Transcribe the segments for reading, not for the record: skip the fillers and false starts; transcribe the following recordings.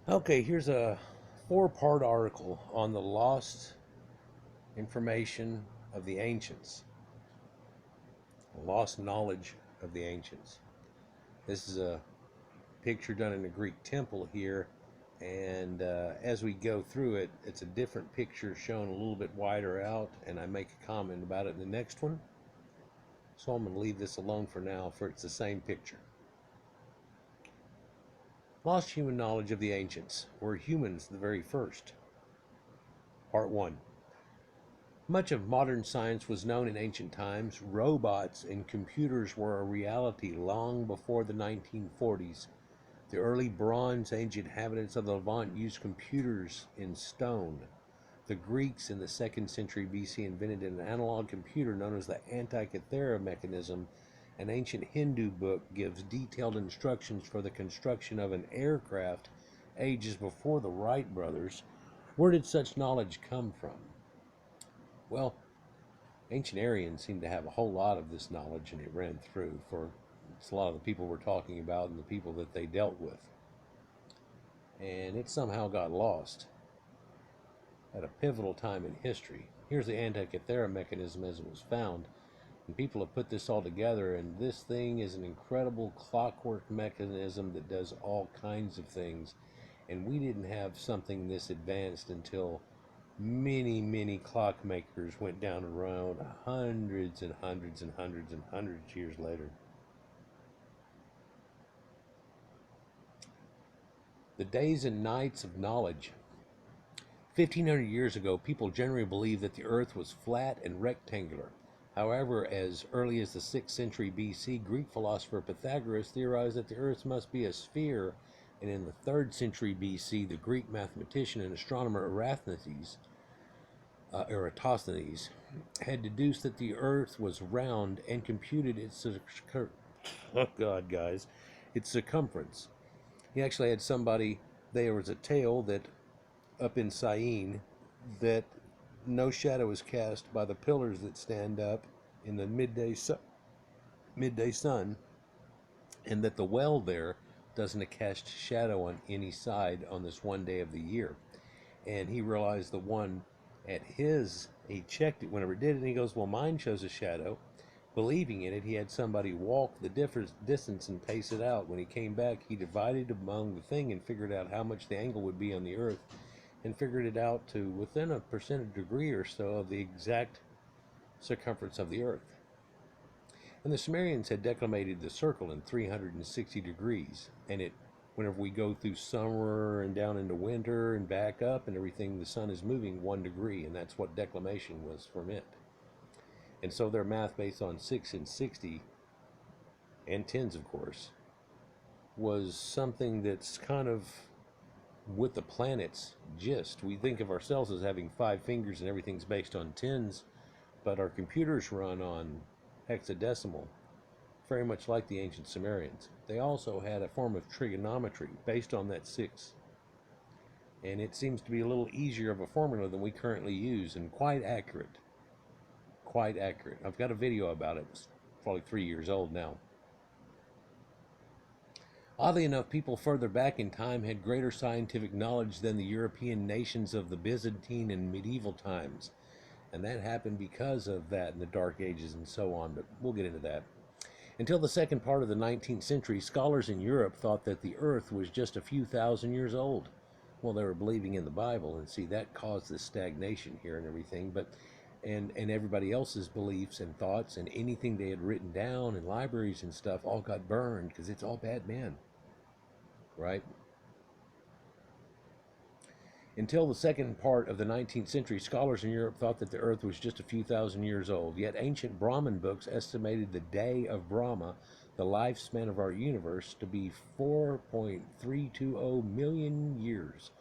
Okay, here's a four-part article on the lost information of the ancients, lost knowledge of the ancients. This is a picture done in a Greek temple here, and as we go through it, it's a different picture shown a little bit wider out, and I make a comment about it in the next one. So I'm going to leave this alone for now, for it's the same picture. Lost human knowledge of the ancients. Were humans the very first? Part 1. Much of modern science was known in ancient times. Robots and computers were a reality long before the 1940s. The early Bronze Age inhabitants of the Levant used computers in stone. The Greeks in the 2nd century BC invented an analog computer known as the Antikythera mechanism. An ancient Hindu book gives detailed instructions for the construction of an aircraft ages before the Wright brothers. Where did such knowledge come from? Well, ancient Aryans seem to have a whole lot of this knowledge, and it ran through for it's a lot of the people we're talking about and the people that they dealt with. And it somehow got lost at a pivotal time in history. Here's the Antikythera mechanism as it was found. And people have put this all together, and this thing is an incredible clockwork mechanism that does all kinds of things. And we didn't have something this advanced until many clockmakers went down the road hundreds and hundreds and hundreds and hundreds of years later. The days and nights of knowledge. 1,500 years ago, people generally believed that the earth was flat and rectangular. However, as early as the 6th century BC, Greek philosopher Pythagoras theorized that the earth must be a sphere, and in the 3rd century BC, the Greek mathematician and astronomer Eratosthenes had deduced that the earth was round and computed its oh god guys its circumference. He actually had somebody, there was a tale that up in Syene that no shadow is cast by the pillars that stand up in the midday sun, and that the well there doesn't cast shadow on any side on this one day of the year. And he realized the one at his, he checked it whenever it did it, and he goes, well, mine shows a shadow. Believing in it, he had somebody walk the distance and pace it out. When he came back, he divided among the thing and figured out how much the angle would be on the earth, and figured it out to within a percentage degree or so of the exact circumference of the earth. And the Sumerians had declimated the circle in 360 degrees, and it, whenever we go through summer and down into winter and back up and everything, the sun is moving 1 degree, and that's what declination was from it. And so their math based on 6 and 60 and tens, of course, was something that's kind of with the planet's gist. We think of ourselves as having 5 fingers and everything's based on tens, but our computers run on hexadecimal, very much like the ancient Sumerians. They also had a form of trigonometry based on that 6. And it seems to be a little easier of a formula than we currently use, and quite accurate. Quite accurate. I've got a video about it. It's probably 3 years old now. Oddly enough, people further back in time had greater scientific knowledge than the European nations of the Byzantine and medieval times. And that happened because of that in the Dark Ages and so on, but we'll get into that. Until the second part of the 19th century, scholars in Europe thought that the earth was just a few thousand years old. Well, they were believing in the Bible, and see, that caused this stagnation here and everything, but and everybody else's beliefs and thoughts and anything they had written down in libraries and stuff all got burned because it's all bad men, right? Until the second part of the 19th century, scholars in Europe thought that the earth was just a few thousand years old. Yet ancient Brahmin books estimated the day of Brahma, the lifespan of our universe, to be 4.320 million years.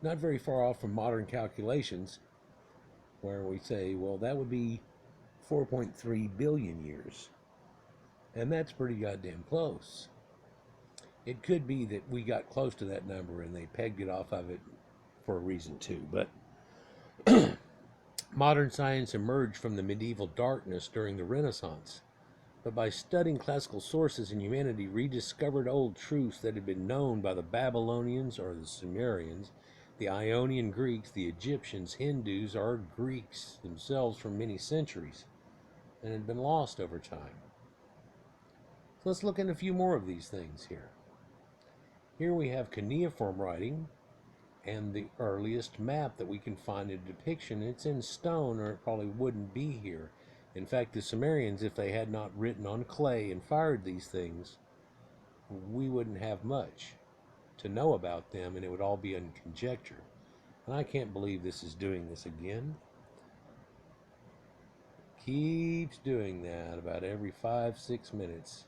Not very far off from modern calculations, where we say, well, that would be 4.3 billion years. And that's pretty goddamn close. It could be that we got close to that number and they pegged it off of it for a reason too. But modern science emerged from the medieval darkness during the Renaissance. But by studying classical sources and humanity rediscovered old truths that had been known by the Babylonians or the Sumerians, the Ionian Greeks, the Egyptians, Hindus, or Greeks themselves for many centuries, and had been lost over time. So let's look at a few more of these things here. Here we have cuneiform writing and the earliest map that we can find a depiction. It's in stone, or it probably wouldn't be here. In fact, the Sumerians, if they had not written on clay and fired these things, we wouldn't have much to know about them, and it would all be in conjecture. And I can't believe this is doing this again. Keeps doing that about every 5-6 minutes.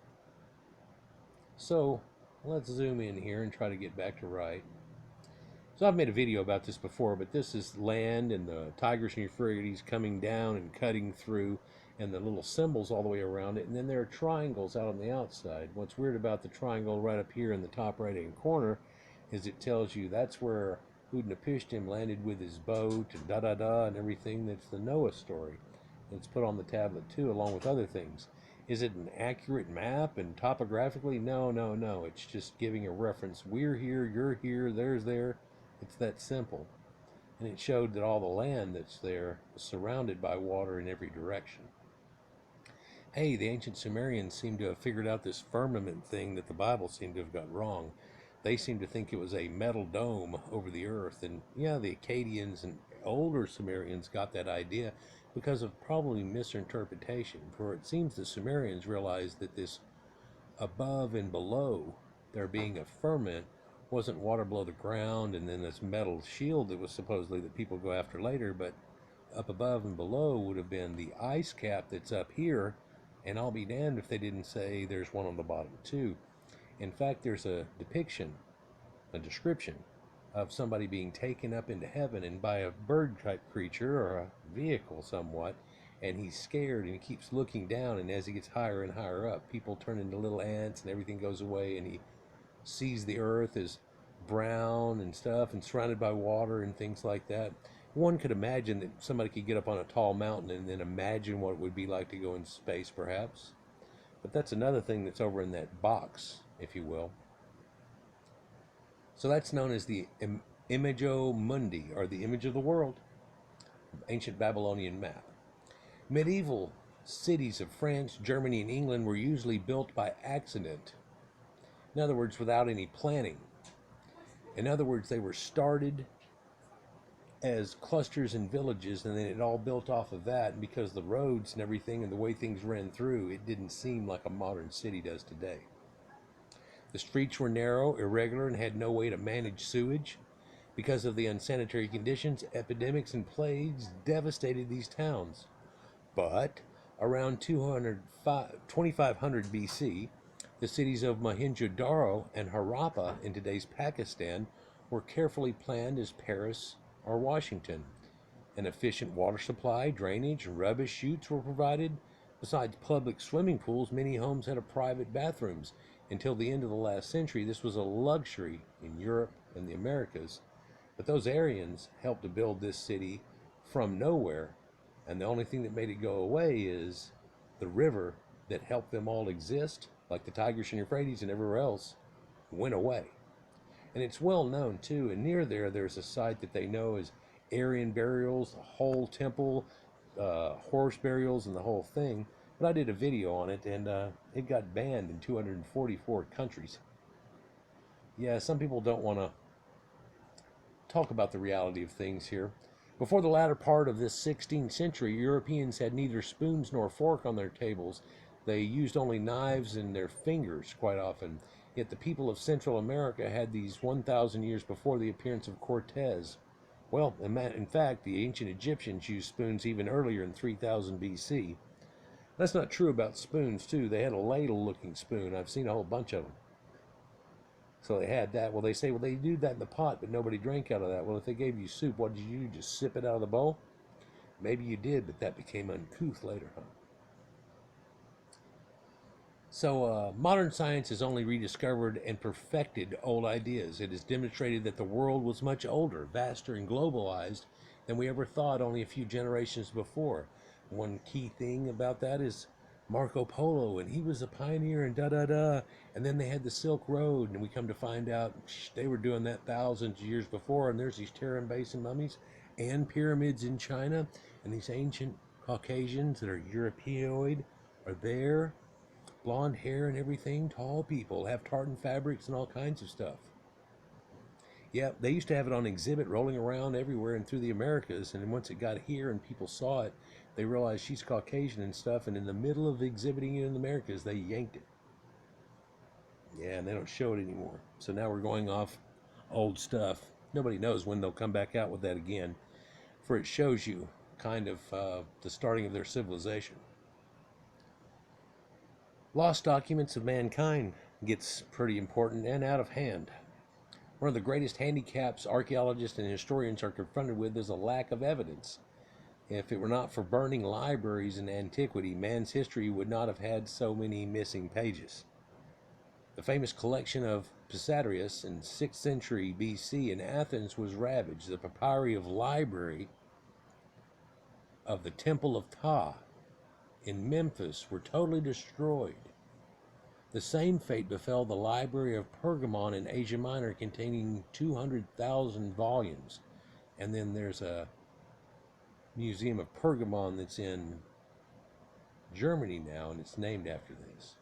So let's zoom in here and try to get back to right. So I've made a video about this before, but this is land and the Tigris and Euphrates coming down and cutting through, and the little symbols all the way around it, and then there are triangles out on the outside. What's weird about the triangle right up here in the top right-hand corner is it tells you that's where Utnapishtim landed with his boat and da-da-da and everything. That's the Noah story. And it's put on the tablet too, along with other things. Is it an accurate map and topographically? No, no, no. It's just giving a reference. We're here, you're here, there's there. It's that simple. And it showed that all the land that's there is surrounded by water in every direction. Hey, the ancient Sumerians seem to have figured out this firmament thing that the Bible seemed to have got wrong. They seem to think it was a metal dome over the earth. And yeah, the Akkadians and older Sumerians got that idea because of probably misinterpretation. For it seems the Sumerians realized that this above and below there being a firmament wasn't water below the ground and then this metal shield that was supposedly that people go after later, but up above and below would have been the ice cap that's up here, and I'll be damned if they didn't say there's one on the bottom too. In fact, there's a depiction, a description of somebody being taken up into heaven and by a bird type creature or a vehicle somewhat, and he's scared and he keeps looking down, and as he gets higher and higher up, people turn into little ants and everything goes away, and he sees the earth as brown and stuff and surrounded by water and things like that. One could imagine that somebody could get up on a tall mountain and then imagine what it would be like to go in space, perhaps. But that's another thing that's over in that box, if you will. So that's known as the Imago Mundi, or the image of the world, ancient Babylonian map. Medieval cities of France, Germany, and England were usually built by accident. In other words, without any planning. In other words, they were started as clusters and villages, and then it all built off of that. And because the roads and everything and the way things ran through, it didn't seem like a modern city does today. The streets were narrow, irregular, and had no way to manage sewage. Because of the unsanitary conditions, epidemics and plagues devastated these towns. But around 2500 BC, the cities of Mohenjo-Daro and Harappa in today's Pakistan were carefully planned as Paris or Washington. An efficient water supply, drainage, and rubbish chutes were provided. Besides public swimming pools, many homes had private bathrooms. Until the end of the last century, this was a luxury in Europe and the Americas. But those Aryans helped to build this city from nowhere, and the only thing that made it go away is the river that helped them all exist, like the Tigris and Euphrates and everywhere else, went away. And it's well known too, and near there there's a site that they know as Aryan burials, the whole temple, horse burials, and the whole thing. But I did a video on it, and it got banned in 244 countries. Yeah, some people don't want to talk about the reality of things here. Before the latter part of this 16th century, Europeans had neither spoons nor fork on their tables. They used only knives and their fingers quite often. Yet the people of Central America had these 1,000 years before the appearance of Cortez. Well, in fact, the ancient Egyptians used spoons even earlier in 3000 BC. That's not true about spoons, too. They had a ladle-looking spoon. I've seen a whole bunch of them. So they had that. Well, they say, well, they do that in the pot, but nobody drank out of that. Well, if they gave you soup, what did you do? Just sip it out of the bowl? Maybe you did, but that became uncouth later, huh? So modern science has only rediscovered and perfected old ideas. It has demonstrated that the world was much older, vaster, and globalized than we ever thought only a few generations before. One key thing about that is Marco Polo, and he was a pioneer and da da da. And then they had the Silk Road, and we come to find out they were doing that thousands of years before. And there's these Tarim Basin mummies and pyramids in China, and these ancient Caucasians that are Europeoid are there, blonde hair and everything, tall people, have tartan fabrics and all kinds of stuff. Yeah, they used to have it on exhibit rolling around everywhere and through the Americas. And then once it got here and people saw it, they realized she's Caucasian and stuff. And in the middle of exhibiting it in the Americas, they yanked it. Yeah, and they don't show it anymore. So now we're going off old stuff. Nobody knows when they'll come back out with that again. For it shows you kind of the starting of their civilization. Lost documents of mankind gets pretty important and out of hand. One of the greatest handicaps archaeologists and historians are confronted with is a lack of evidence. If it were not for burning libraries in antiquity, man's history would not have had so many missing pages. The famous collection of Psathyrus in 6th century BC in Athens was ravaged. The papyri of library of the Temple of Ptah in Memphis were totally destroyed. The same fate befell the library of Pergamon in Asia Minor, containing 200,000 volumes. And then there's a museum of Pergamon that's in Germany now, and it's named after this.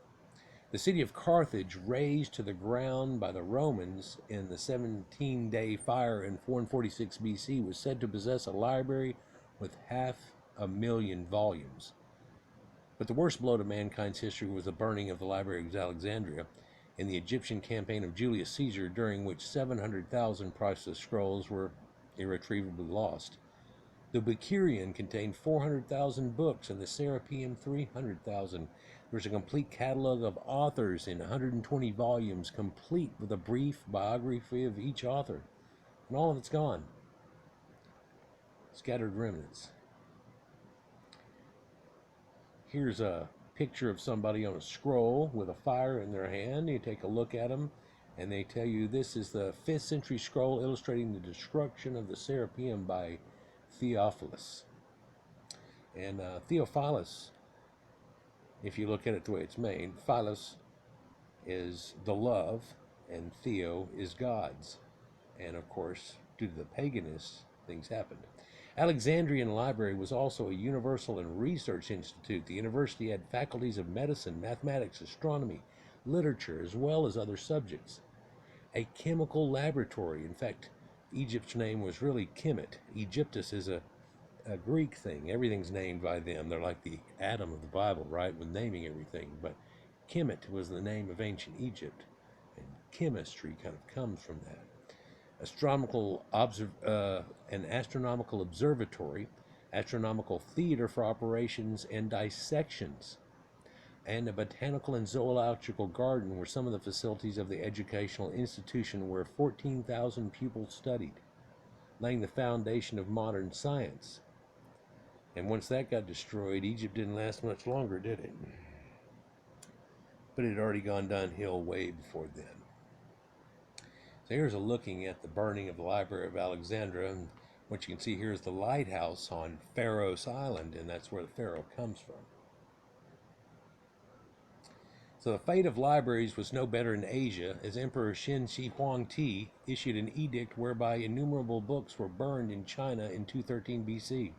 The city of Carthage, razed to the ground by the Romans in the 17-day fire in 446 BC, was said to possess a library with 500,000 volumes. But the worst blow to mankind's history was the burning of the Library of Alexandria in the Egyptian campaign of Julius Caesar, during which 700,000 priceless scrolls were irretrievably lost. The Bakerian contained 400,000 books, and the Serapeum 300,000. There was a complete catalog of authors in 120 volumes, complete with a brief biography of each author. And all of it's gone. Scattered remnants. Here's a picture of somebody on a scroll with a fire in their hand. You take a look at them, and they tell you this is the 5th century scroll illustrating the destruction of the Serapeum by Theophilus. And Theophilus, if you look at it the way it's made, Philos is the love, and Theo is God's. And of course, due to the paganists, things happened. Alexandrian Library was also a universal and research institute. The university had faculties of medicine, mathematics, astronomy, literature, as well as other subjects. A chemical laboratory. In fact, Egypt's name was really Kemet. Egyptus is a Greek thing. Everything's named by them. They're like the Adam of the Bible, right, with naming everything. But Kemet was the name of ancient Egypt, and chemistry kind of comes from that. An astronomical observatory, astronomical theater for operations and dissections, and a botanical and zoological garden were some of the facilities of the educational institution, where 14,000 pupils studied, laying the foundation of modern science. And once that got destroyed, Egypt didn't last much longer, did it? But it had already gone downhill way before then. So here's a looking at the burning of the Library of Alexandria. And what you can see here is the lighthouse on Pharos Island, and that's where the pharaoh comes from. So the fate of libraries was no better in Asia, as Emperor Qin Shi Huangdi issued an edict whereby innumerable books were burned in China in 213 BC.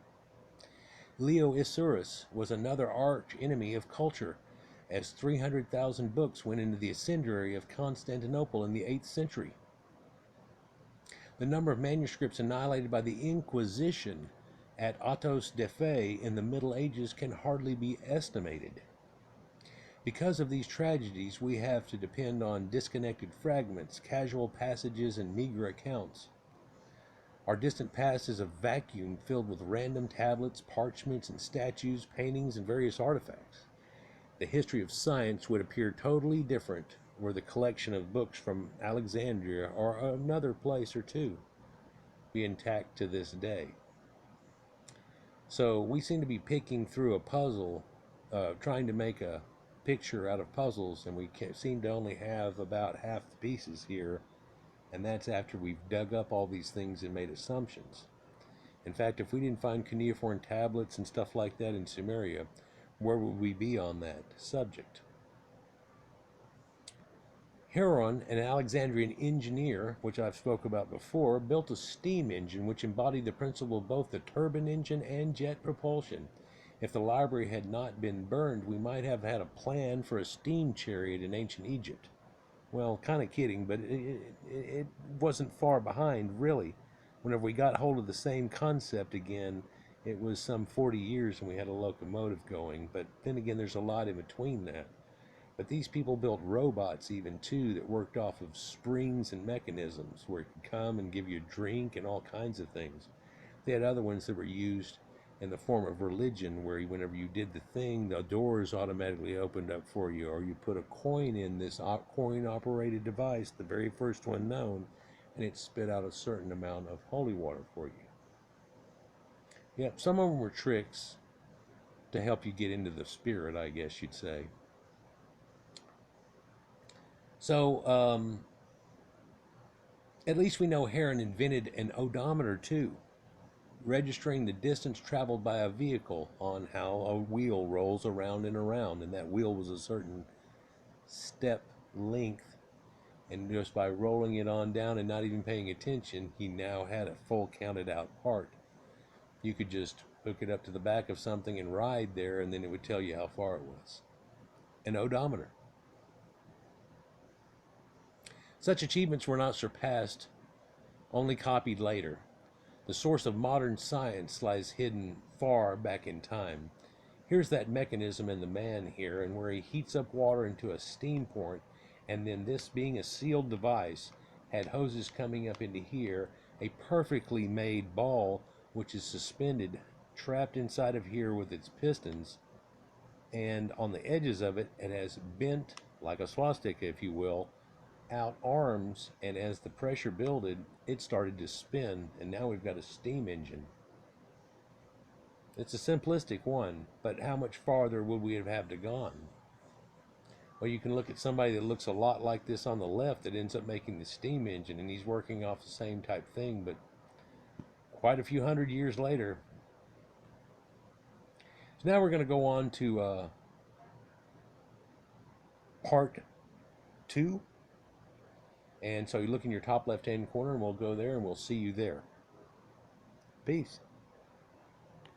Leo Isurus was another arch enemy of culture, as 300,000 books went into the incendiary of Constantinople in the 8th century. The number of manuscripts annihilated by the Inquisition at Autos de Fe in the Middle Ages can hardly be estimated. Because of these tragedies, we have to depend on disconnected fragments, casual passages, and meager accounts. Our distant past is a vacuum filled with random tablets, parchments, and statues, paintings, and various artifacts. The history of science would appear totally different were the collection of books from Alexandria or another place or two be intact to this day. So we seem to be picking through a puzzle, trying to make a picture out of puzzles, and we seem to only have about half the pieces here, and that's after we've dug up all these things and made assumptions. In fact, if we didn't find cuneiform tablets and stuff like that in Sumeria, where would we be on that subject? Heron, an Alexandrian engineer, which I've spoke about before, built a steam engine which embodied the principle of both the turbine engine and jet propulsion. If the library had not been burned, we might have had a plan for a steam chariot in ancient Egypt. Well, kind of kidding, but it wasn't far behind, really. Whenever we got hold of the same concept again, it was some 40 years and we had a locomotive going. But then again, there's a lot in between that. But these people built robots even too that worked off of springs and mechanisms where it could come and give you a drink and all kinds of things. They had other ones that were used in the form of religion where whenever you did the thing, the doors automatically opened up for you, or you put a coin in this coin operated device, the very first one known, and it spit out a certain amount of holy water for you. Yep, some of them were tricks to help you get into the spirit, I guess you'd say. So, at least we know Heron invented an odometer too, registering the distance traveled by a vehicle on how a wheel rolls around and around, and that wheel was a certain step length, and just by rolling it on down and not even paying attention, he now had a full counted out part. You could just hook it up to the back of something and ride there, and then it would tell you how far it was. An odometer. Such achievements were not surpassed, only copied later. The source of modern science lies hidden far back in time. Here's that mechanism in the man here, and where he heats up water into a steam port, and then this being a sealed device, had hoses coming up into here, a perfectly made ball which is suspended, trapped inside of here with its pistons, and on the edges of it, it has bent, like a swastika, if you will, out arms, and as the pressure builded, it started to spin, and now we've got a steam engine. It's a simplistic one, but how much farther would we have to gone? Well, you can look at somebody that looks a lot like this on the left that ends up making the steam engine, and he's working off the same type thing, but quite a few hundred years later. So now we're going to go on to part 2. And so you look in your top left-hand corner, and we'll go there, and we'll see you there. Peace.